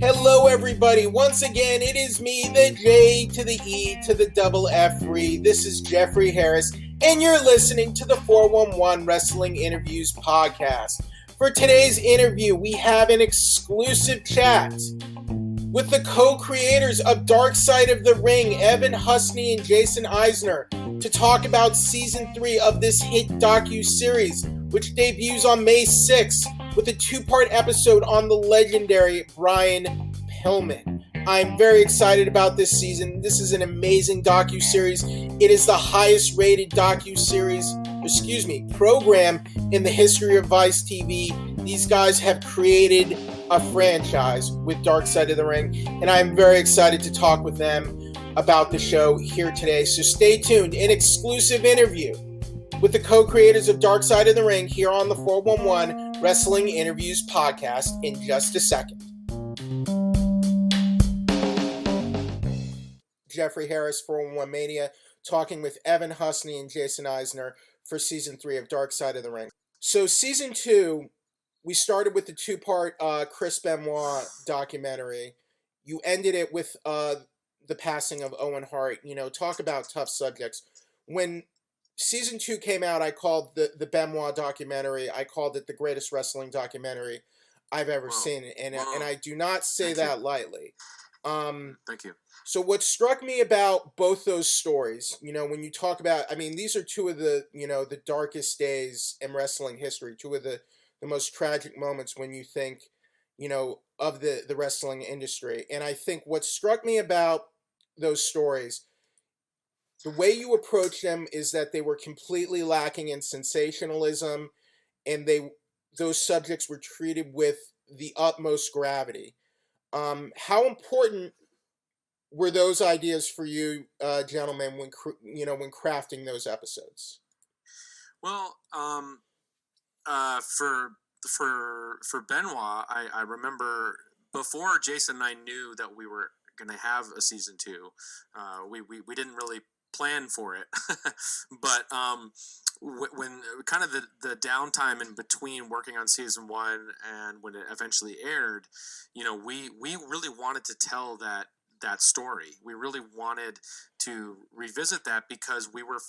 Hello, everybody. Once again, it is me, the J to the E to the double F3. This is Jeffrey Harris, and you're listening to the 411 Wrestling Interviews podcast. For today's interview, we have an exclusive chat with the co-creators of Dark Side of the Ring, Evan Husney and Jason Eisener, to talk about Season 3 of this hit docuseries, which debuts on May 6th with a two-part episode on the legendary Brian Pillman. I'm very excited about this season. This is an amazing docuseries. It is the highest rated program in the history of Vice TV. These guys have created a franchise with Dark Side of the Ring, and I'm very excited to talk with them about the show here today. So stay tuned. An exclusive interview with the co-creators of Dark Side of the Ring here on the 411 Wrestling Interviews podcast in just a second. Jeffrey Harris, 411 Mania, talking with Evan Husney and Jason Eisener for Season 3 of Dark Side of the Ring. So Season 2, we started with the two-part Chris Benoit documentary. You ended it with the passing of Owen Hart. You know, talk about tough subjects. When Season 2 came out, I called the Benoit documentary, I called it the greatest wrestling documentary I've ever seen. And I do not say that lightly. Thank you. So what struck me about both those stories, you know, when you talk about, I mean, these are two of the, you know, the darkest days in wrestling history, two of the most tragic moments when you think, you know, of the wrestling industry. And I think what struck me about those stories, the way you approach them is that they were completely lacking in sensationalism, and those subjects were treated with the utmost gravity. How important were those ideas for you, gentlemen, when crafting those episodes? Well, for Benoit, I remember before Jason and I knew that we were going to have a season 2. We didn't really plan for it, but when kind of the downtime in between working on season 1 and when it eventually aired, you know, we really wanted to tell that story. We really wanted to revisit that because we were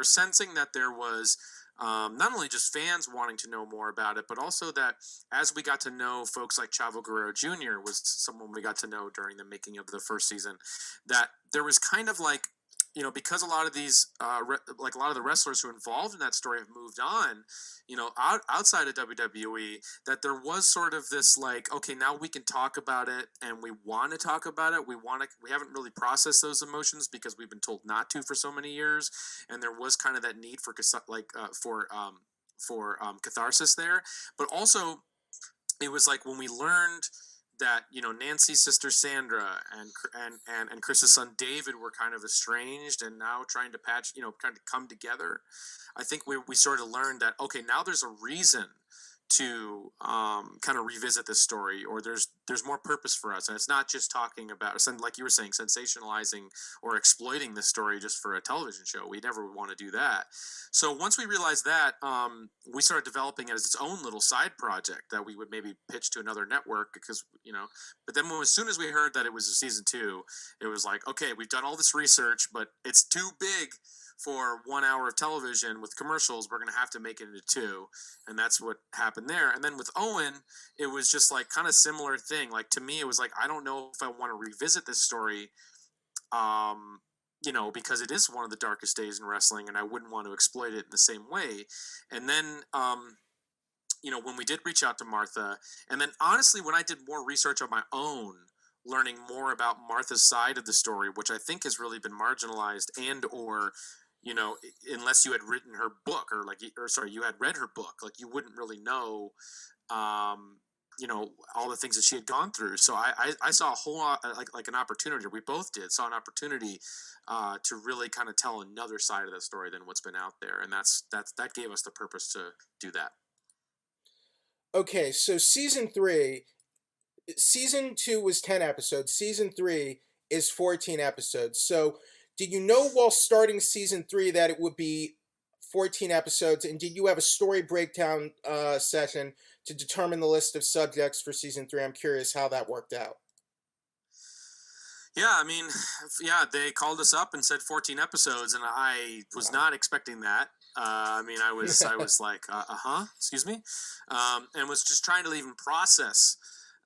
sensing that there was not only just fans wanting to know more about it, but also that as we got to know folks like Chavo Guerrero Jr. was someone we got to know during the making of the first season, that there was kind of like, you know, because a lot of these, like a lot of the wrestlers who are involved in that story have moved on, you know, outside of WWE, that there was sort of this like, okay, now we can talk about it, and we want to talk about it. We haven't really processed those emotions because we've been told not to for so many years, and there was kind of that need for catharsis there, but also it was like when we learned that, you know, Nancy's sister Sandra and Chris's son David were kind of estranged and now trying to kind of come together. I think we sort of learned that, okay, now there's a reason to kind of revisit this story, or there's more purpose for us, and it's not just talking about, like you were saying, sensationalizing or exploiting this story just for a television show. We never would want to do that. So once we realized that, we started developing it as its own little side project that we would maybe pitch to another network, because, you know, but then as soon as we heard that it was a season 2, it was like, okay, we've done all this research, but it's too big for 1 hour of television with commercials. We're going to have to make it into 2. And that's what happened there. And then with Owen, it was just like kind of similar thing. Like, to me, it was like, I don't know if I want to revisit this story, you know, because it is one of the darkest days in wrestling, and I wouldn't want to exploit it in the same way. And then, you know, when we did reach out to Martha, and then honestly, when I did more research on my own, learning more about Martha's side of the story, which I think has really been marginalized, and or, you know, unless you had written her book, you had read her book, like, you wouldn't really know, you know, all the things that she had gone through. So I saw a whole lot, like an opportunity, or we both saw an opportunity to really kind of tell another side of the story than what's been out there. And that gave us the purpose to do that. Okay, so season 2 was 10 episodes. Season 3 is 14 episodes. So did you know while starting season 3 that it would be 14 episodes, and did you have a story breakdown session to determine the list of subjects for season 3? I'm curious how that worked out. Yeah, I mean, yeah, they called us up and said 14 episodes, and I was not expecting that. I mean, I was like, excuse me, and was just trying to even process.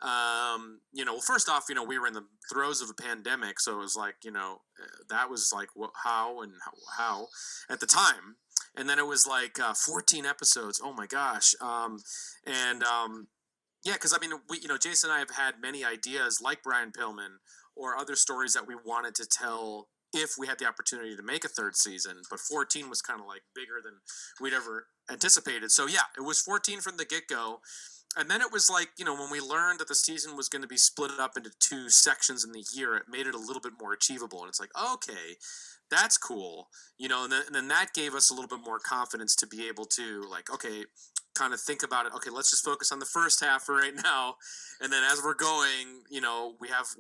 Well, first off, we were in the throes of a pandemic, so it was like, that was like how at the time, and then it was like 14 episodes. Oh my gosh, yeah, because I mean, Jason and I have had many ideas like Brian Pillman or other stories that we wanted to tell if we had the opportunity to make a third season, but 14 was kind of like bigger than we'd ever anticipated. So yeah, it was 14 from the get-go. And then it was like, when we learned that the season was going to be split up into 2 sections in the year, it made it a little bit more achievable. And it's like, okay, that's cool. And then that gave us a little bit more confidence to be able to, like, okay, kind of think about it. Okay, let's just focus on the first half for right now. And then as we're going, we have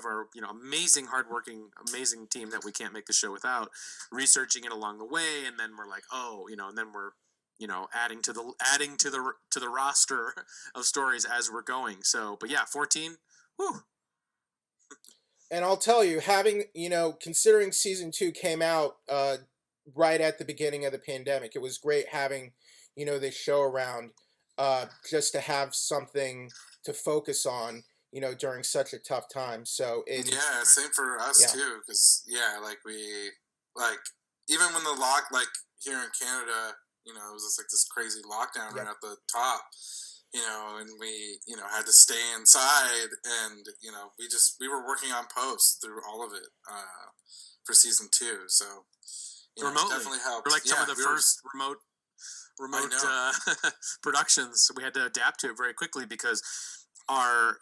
our, amazing, hardworking, amazing team that we can't make the show without, researching it along the way. And then we're like, and then we're, adding to the roster of stories as we're going. So, but yeah, 14. Whew. And I'll tell you, having, considering season 2 came out right at the beginning of the pandemic, it was great having, this show around just to have something to focus on, during such a tough time. So yeah, same for us too, because even when the here in Canada, it was just like this crazy lockdown right at the top, and we, had to stay inside, and, we were working on post through all of it for season 2. So, remotely. It definitely helped. We're like some of the first remote productions. We had to adapt to it very quickly because I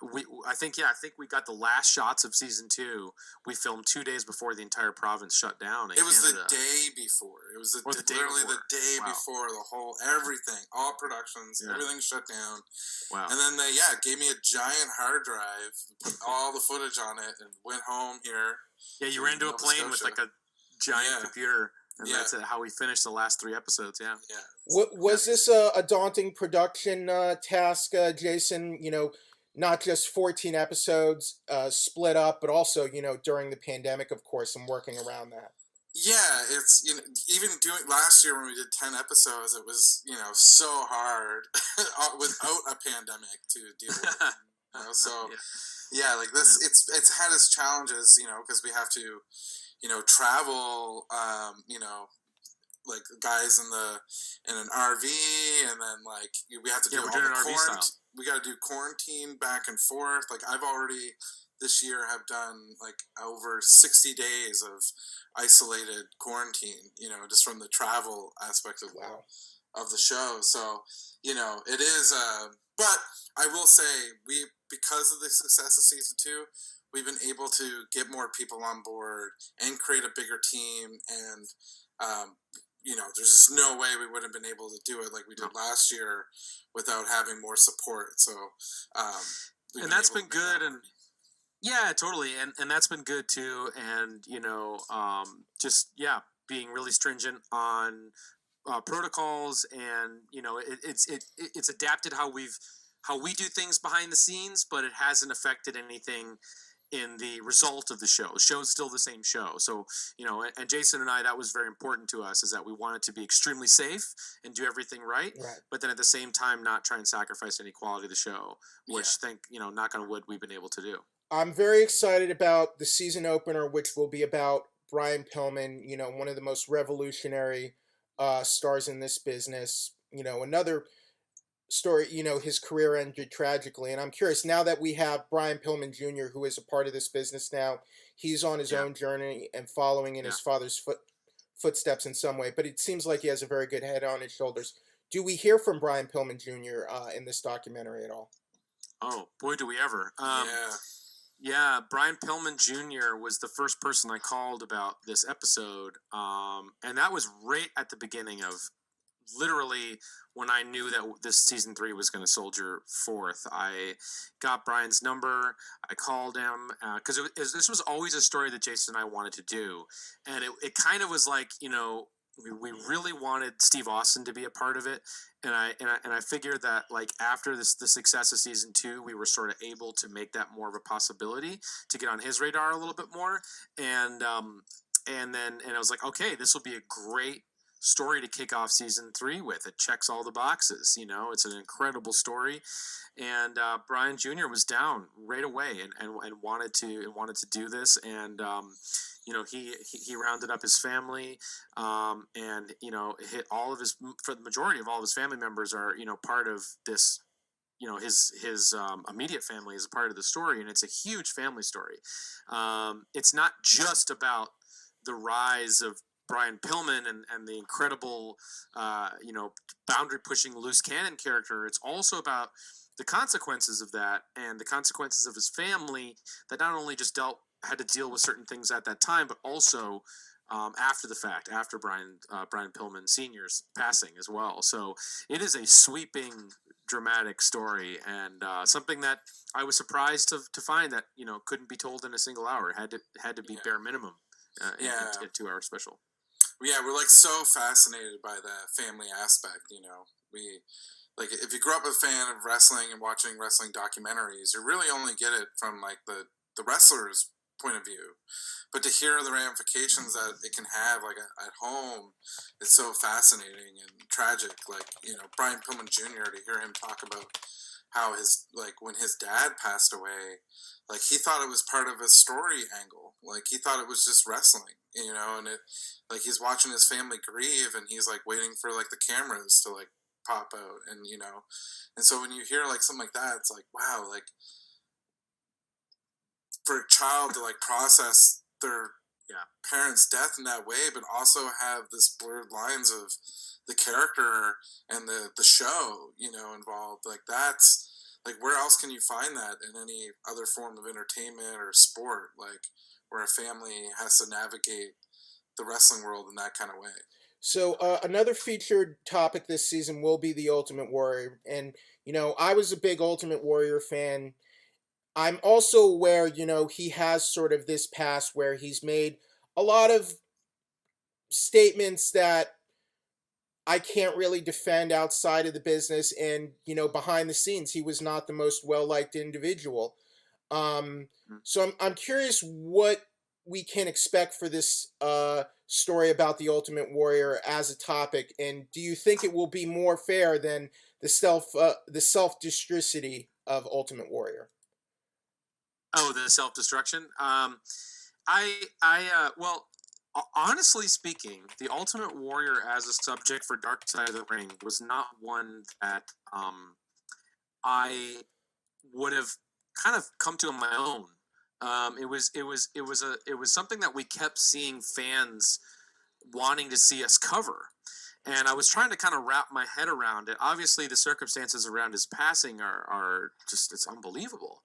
think we got the last shots of season 2. We filmed 2 days before the entire province shut down. It was Canada. The day before. It was literally the day before the whole everything, all productions, everything shut down. Wow! And then they gave me a giant hard drive, put all the footage on it, and went home here. Yeah, you ran to a plane with like a giant computer. And that's how we finished the last 3 episodes, yeah. Was this a daunting production task, Jason? Not just 14 episodes split up, but also, during the pandemic, of course, and working around that. Yeah, it's, even doing last year when we did 10 episodes, it was, so hard without a pandemic to deal with. So, like this, it's had its challenges, because we have to, travel, like guys in an RV, and then we have to do all the quarantine. We got to do quarantine back and forth. Like I've already this year have done over 60 days of isolated quarantine. Just from the travel aspect of the show. So it is. But I will say because of the success of season 2. We've been able to get more people on board and create a bigger team, and there's just no way we would have been able to do it like we did last year without having more support. So, and that's been good, and yeah, totally, and that's been good too, and just being really stringent on protocols, and it's adapted how we do things behind the scenes, but it hasn't affected anything in the result of the show. The show is still the same show. So, and Jason and I, that was very important to us, is that we wanted to be extremely safe and do everything right. But then at the same time, not try and sacrifice any quality of the show, which knock on wood, we've been able to do. I'm very excited about the season opener, which will be about Brian Pillman, one of the most revolutionary stars in this business. Another story, his career ended tragically, and I'm curious, now that we have Brian Pillman Jr., who is a part of this business now, he's on his own journey and following in his father's footsteps in some way, but it seems like he has a very good head on his shoulders. Do we hear from Brian Pillman Jr. In this documentary at all? Oh, boy, do we ever. Yeah, Brian Pillman Jr. was the first person I called about this episode, and that was right at the beginning of literally when I knew that this season 3 was going to soldier forth. I got Brian's number. I called him because this was always a story that Jason and I wanted to do, and it kind of was like we really wanted Steve Austin to be a part of it, and I figured that like after the success of season 2, we were sort of able to make that more of a possibility to get on his radar a little bit more, and I was like, okay, this will be a great story to kick off season 3 with. It checks all the boxes, it's an incredible story, and Brian Jr. was down right away and wanted to do this, and he rounded up his family, and hit all of his, for the majority of all of his family members are part of this. His immediate family is a part of the story, and it's a huge family story. It's not just about the rise of Brian Pillman and the incredible, boundary pushing loose cannon character. It's also about the consequences of that and the consequences of his family that not only just had to deal with certain things at that time, but also after the fact, after Brian Pillman Sr.'s passing as well. So it is a sweeping, dramatic story, and something that I was surprised to find that couldn't be told in a single hour. It had to be bare minimum in a 2-hour special. Yeah, we're like so fascinated by the family aspect. We like if you grew up a fan of wrestling and watching wrestling documentaries, you really only get it from like the wrestler's point of view. But to hear the ramifications that it can have like at home, it's so fascinating and tragic. Like Brian Pillman Jr. to hear him talk about how when his dad passed away, like he thought it was part of a story angle. Like he thought it was just wrestling, and it like he's watching his family grieve and he's like waiting for like the cameras to like pop out, and and so when you hear like something like that, it's like, wow, like for a child to like process their parents' death in that way, but also have this blurred lines of the character and the show, involved. Like that's like, where else can you find that in any other form of entertainment or sport? Like where a family has to navigate the wrestling world in that kind of way. So another featured topic this season will be the Ultimate Warrior, and I was a big Ultimate Warrior fan. I'm also aware, he has sort of this past where he's made a lot of statements that I can't really defend outside of the business, and behind the scenes, he was not the most well liked individual. So I'm curious what we can expect for this story about the Ultimate Warrior as a topic, and do you think it will be more fair than the self-destrucity of Ultimate Warrior? Oh, the self-destruction. Well, honestly speaking, the Ultimate Warrior as a subject for Dark Side of the Ring was not one that I would have kind of come to on my own. It was something that we kept seeing fans wanting to see us cover. And I was trying to kind of wrap my head around it. Obviously, the circumstances around his passing are just, it's unbelievable.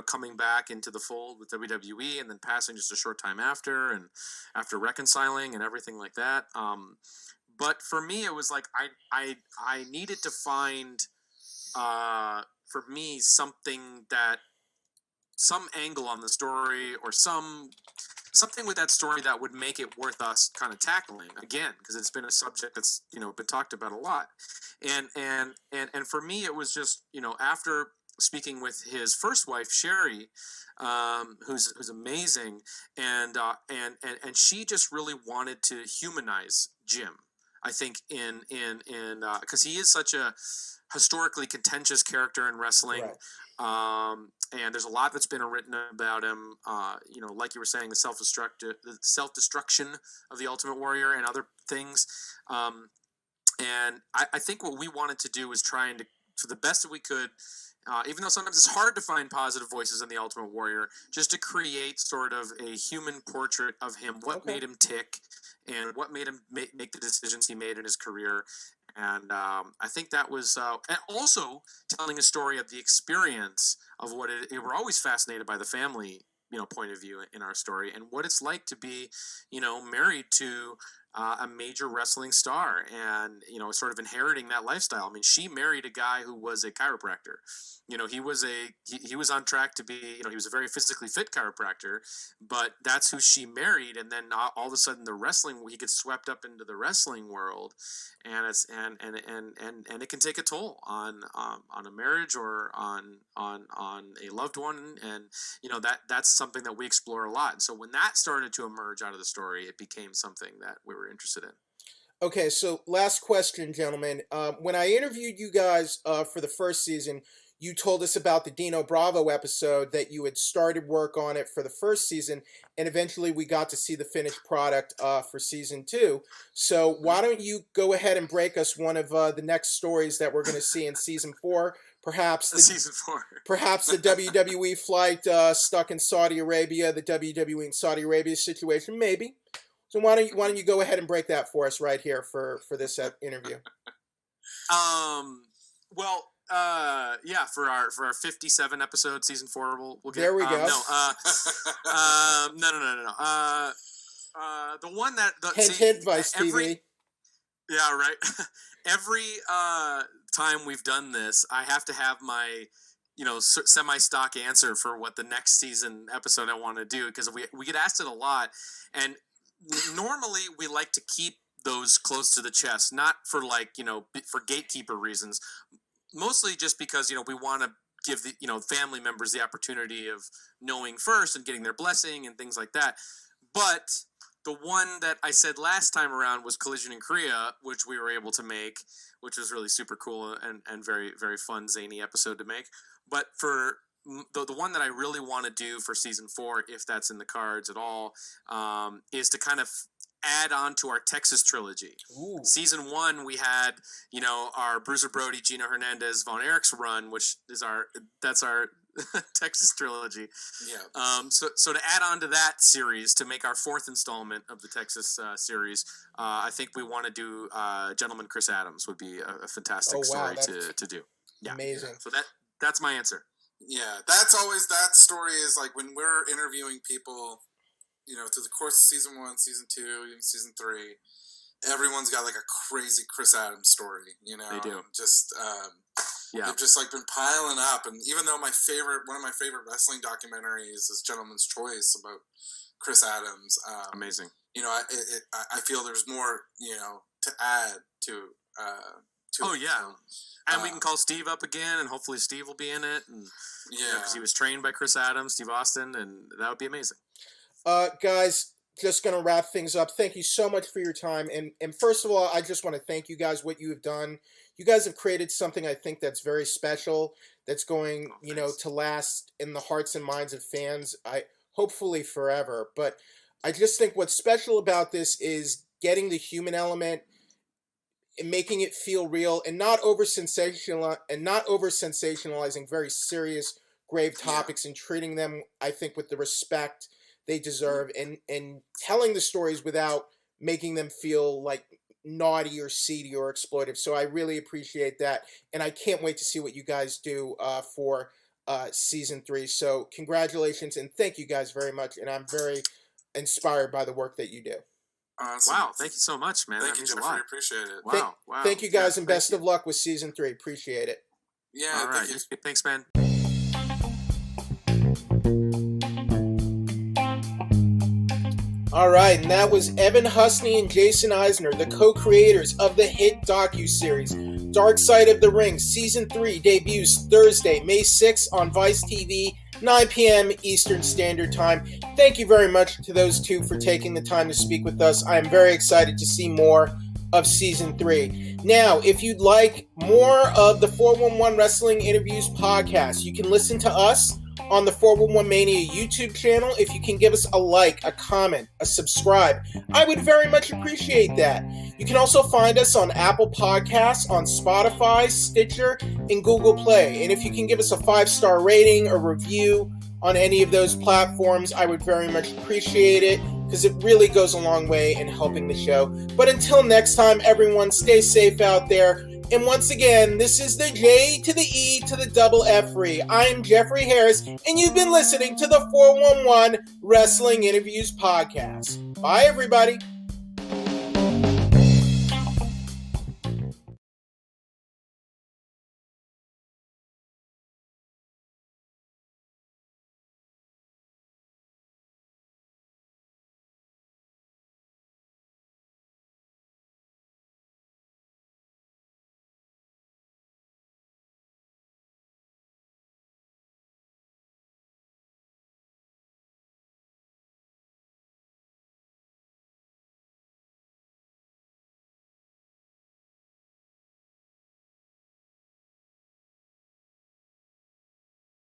Coming back into the fold with WWE and then passing just a short time after, and after reconciling and everything like that. But for me, it was like I needed to find, for me, some angle on the story, or something with that story that would make it worth us kind of tackling again, because it's been a subject that's been talked about a lot, and for me it was just after speaking with his first wife Sherry, who's amazing, and she just really wanted to humanize Jim. I think in because he is such a historically contentious character in wrestling. Right. And there's a lot that's been written about him. Like you were saying, the self-destruction of the Ultimate Warrior and other things. And I think what we wanted to do was trying to the best that we could, even though sometimes it's hard to find positive voices in the Ultimate Warrior, just to create sort of a human portrait of him, what made him tick, and what made him make the decisions he made in his career. And I think that was, and also telling a story of the experience of what we're always fascinated by the family, point of view in our story, and what it's like to be, married to a major wrestling star, and sort of inheriting that lifestyle. I mean, she married a guy who was a chiropractor. He was he was on track to be, he was a very physically fit chiropractor, but that's who she married. And then all of a sudden he gets swept up into the wrestling world, and it's and it can take a toll on a marriage or on a loved one, and that's something that we explore a lot. And so when that started to emerge out of the story, it became something that we were interested in. Okay, so last question, gentlemen. When I interviewed you guys for the first season, you told us about the Dino Bravo episode, that you had started work on it for the first season, and eventually we got to see the finished product for season 2. So why don't you go ahead and break us one of the next stories that we're going to see in season 4? Perhaps season 4. Perhaps the WWE flight stuck in Saudi Arabia, the WWE in Saudi Arabia situation, maybe. So why don't you go ahead and break that for us right here for this interview? Well, for our 57 episode season 4, we'll get there. We go. No. The one that hint Vice TV. Yeah, right. Every time we've done this, I have to have my semi-stock answer for what the next season episode I want to do, because we get asked it a lot, and normally we like to keep those close to the chest, not for for gatekeeper reasons, mostly just because we want to give the family members the opportunity of knowing first and getting their blessing and things like that. But the one that I said last time around was Collision in Korea, which we were able to make, which was really super cool and very, very fun, zany episode to make. But for the one that I really want to do for season 4, if that's in the cards at all, is to kind of add on to our Texas trilogy. Ooh. Season 1, we had, our Bruiser Brody, Gino Hernandez, Von Erich's run, which is our Texas trilogy. Yeah. So to add on to that series, to make our 4th installment of the Texas series, I think we want to do Gentleman Chris Adams would be a fantastic story to do. Yeah. Amazing. So that's my answer. Yeah, that story is like when we're interviewing people, through the course of season 1, season 2, even season 3, everyone's got like a crazy Chris Adams story, They do. Just, they've just like been piling up. And even though one of my favorite wrestling documentaries is Gentleman's Choice about Chris Adams. Amazing. I feel there's more, to add to oh, yeah. And we can call Steve up again, and hopefully Steve will be in it. And, because he was trained by Chris Adams, Steve Austin, and that would be amazing. Guys, just going to wrap things up. Thank you so much for your time. And first of all, I just want to thank you guys, what you have done. You guys have created something I think that's very special, that's going, to last in the hearts and minds of fans, hopefully forever. But I just think what's special about this is getting the human element and making it feel real, and not over sensationalizing very serious, grave topics, and treating them, I think, with the respect they deserve, and telling the stories without making them feel like naughty or seedy or exploitive. So I really appreciate that, and I can't wait to see what you guys do for season 3. So congratulations, and thank you guys very much, and I'm very inspired by the work that you do. Wow, thank you so much, man. Thank you, Jeffrey. I appreciate it. Wow. Thank you guys, and best of luck with season 3. Appreciate it. Yeah, all right. Thanks, man. All right, and that was Evan Husney and Jason Eisener, the co-creators of the hit docuseries Dark Side of the Ring. Season 3 debuts Thursday, May 6th on Vice TV, 9 p.m. Eastern Standard Time. Thank you very much to those two for taking the time to speak with us. I am very excited to see more of Season 3. Now, if you'd like more of the 411 Wrestling Interviews podcast, you can listen to us on the 411 Mania YouTube channel. If you can give us a like, a comment, a subscribe, I would very much appreciate that. You can also find us on Apple Podcasts, on Spotify, Stitcher, and Google Play. And if you can give us a 5-star rating or review on any of those platforms, I would very much appreciate it, because it really goes a long way in helping the show. But until next time, everyone, stay safe out there. And once again, this is the J to the E to the double F free. I'm Jeffrey Harris, and you've been listening to the 411 Wrestling Interviews podcast. Bye, everybody.